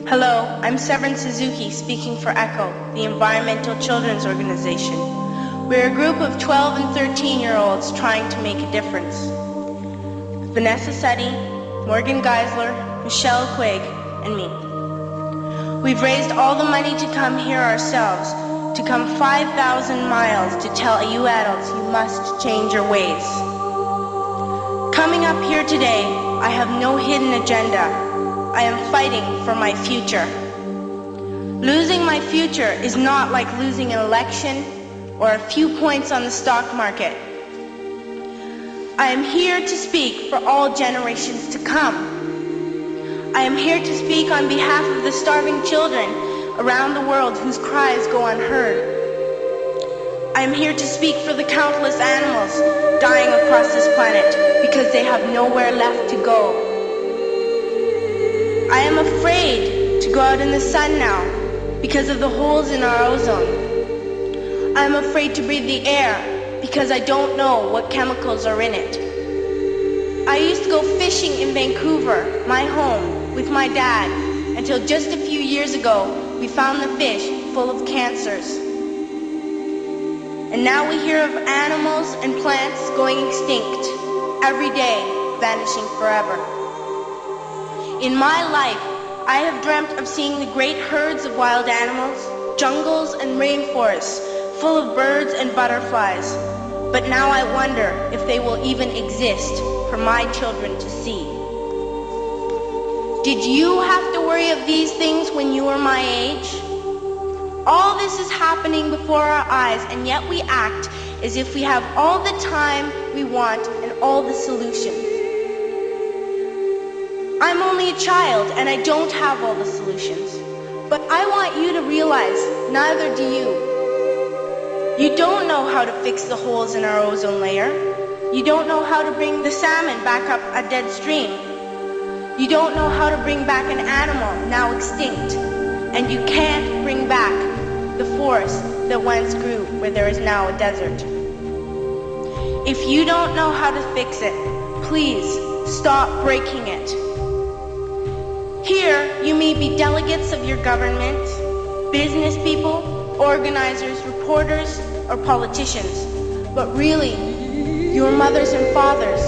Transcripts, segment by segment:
Hello, I'm Severin Suzuki speaking for ECHO, the Environmental Children's Organization. We're a group of 12 and 13-year-olds trying to make a difference. Vanessa Setti, Morgan Geisler, Michelle Quigg, and me. We've raised all the money to come here ourselves, to come 5,000 miles to tell you adults you must change your ways. Coming up here today, I have no hidden agenda. I am fighting for my future. Losing my future is not like losing an election or a few points on the stock market. I am here to speak for all generations to come. I am here to speak on behalf of the starving children around the world whose cries go unheard. I am here to speak for the countless animals dying across this planet because they have nowhere left to go. I am afraid to go out in the sun now because of the holes in our ozone. I am afraid to breathe the air because I don't know what chemicals are in it. I used to go fishing in Vancouver, my home, with my dad, until just a few years ago we found the fish full of cancers. And now we hear of animals and plants going extinct, every day vanishing forever. In my life, I have dreamt of seeing the great herds of wild animals, jungles and rainforests full of birds and butterflies. But now I wonder if they will even exist for my children to see. Did you have to worry of these things when you were my age? All this is happening before our eyes, and yet we act as if we have all the time we want and all the solutions. I'm only a child and I don't have all the solutions. But I want you to realize, neither do you. You don't know how to fix the holes in our ozone layer. You don't know how to bring the salmon back up a dead stream. You don't know how to bring back an animal now extinct. And you can't bring back the forest that once grew where there is now a desert. If you don't know how to fix it, please stop breaking it. Here, you may be delegates of your government, business people, organizers, reporters, or politicians, but really, your mothers and fathers,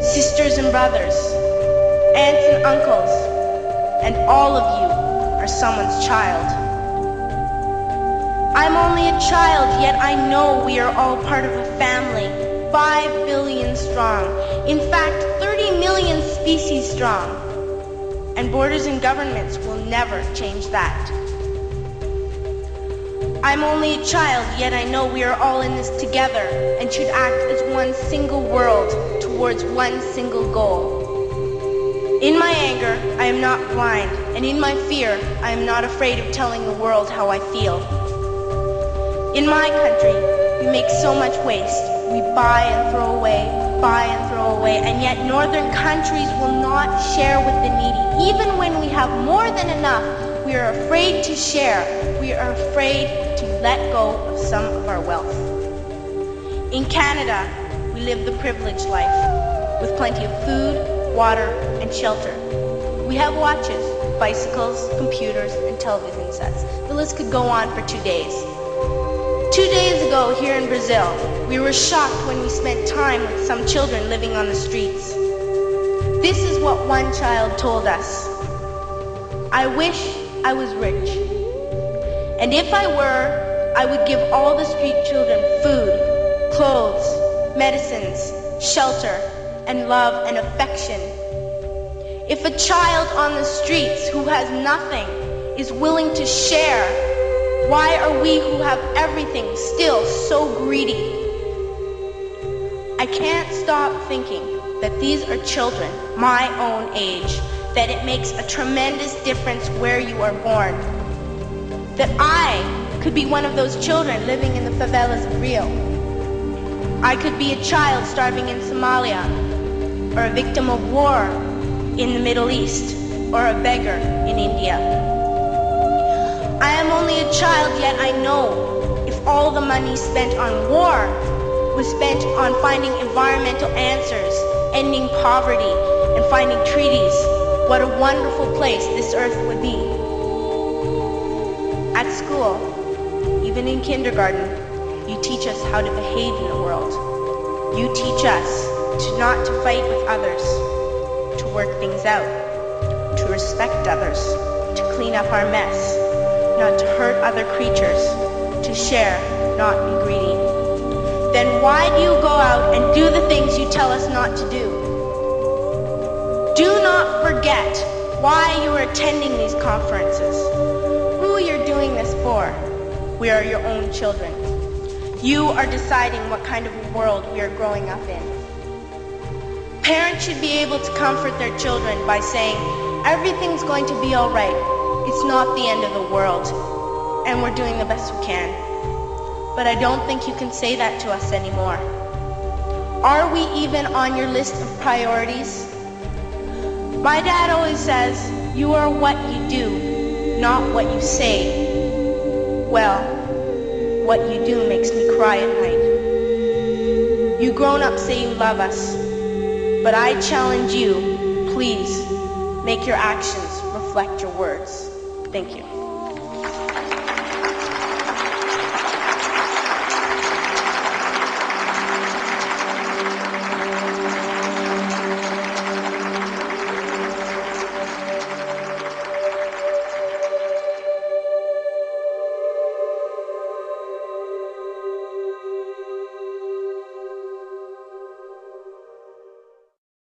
sisters and brothers, aunts and uncles, and all of you are someone's child. I'm only a child, yet I know we are all part of a family, 5 billion strong, in fact, 30 million species strong. And borders and governments will never change that. I'm only a child, yet I know we are all in this together and should act as one single world towards one single goal. In my anger, I am not blind, and in my fear, I am not afraid of telling the world how I feel. In my country, we make so much waste. We buy and throw away, and yet northern countries will not share with the needy. Even when we have more than enough, we are afraid to share. We are afraid to let go of some of our wealth. In Canada, we live the privileged life, with plenty of food, water, and shelter. We have watches, bicycles, computers, and television sets. The list could go on for 2 days. 2 days ago, here in Brazil, we were shocked when we spent time with some children living on the streets. This is what one child told us. I wish I was rich. And if I were, I would give all the street children food, clothes, medicines, shelter, and love and affection. If a child on the streets who has nothing is willing to share, why are we who have everything still so greedy? I can't stop thinking that these are children my own age, that it makes a tremendous difference where you are born. That I could be one of those children living in the favelas of Rio. I could be a child starving in Somalia, or a victim of war in the Middle East, or a beggar in India. I am only a child, yet I know if all the money spent on war was spent on finding environmental answers, ending poverty, and finding treaties what a wonderful place this earth would be. At school, even in kindergarten, you teach us how to behave in the world. You teach us not to fight with others, to work things out, to respect others, to clean up our mess, not to hurt other creatures, to share, not be greedy. Then why do you go out and do the things you tell us not to do? Do not forget why you are attending these conferences, who you're doing this for. We are your own children. You are deciding what kind of world we are growing up in. Parents should be able to comfort their children by saying, everything's going to be all right. It's not the end of the world, and we're doing the best we can. But I don't think you can say that to us anymore. Are we even on your list of priorities? My dad always says, you are what you do, not what you say. Well, what you do makes me cry at night. You grown-ups say you love us, but I challenge you, please, make your actions reflect your words. Thank you.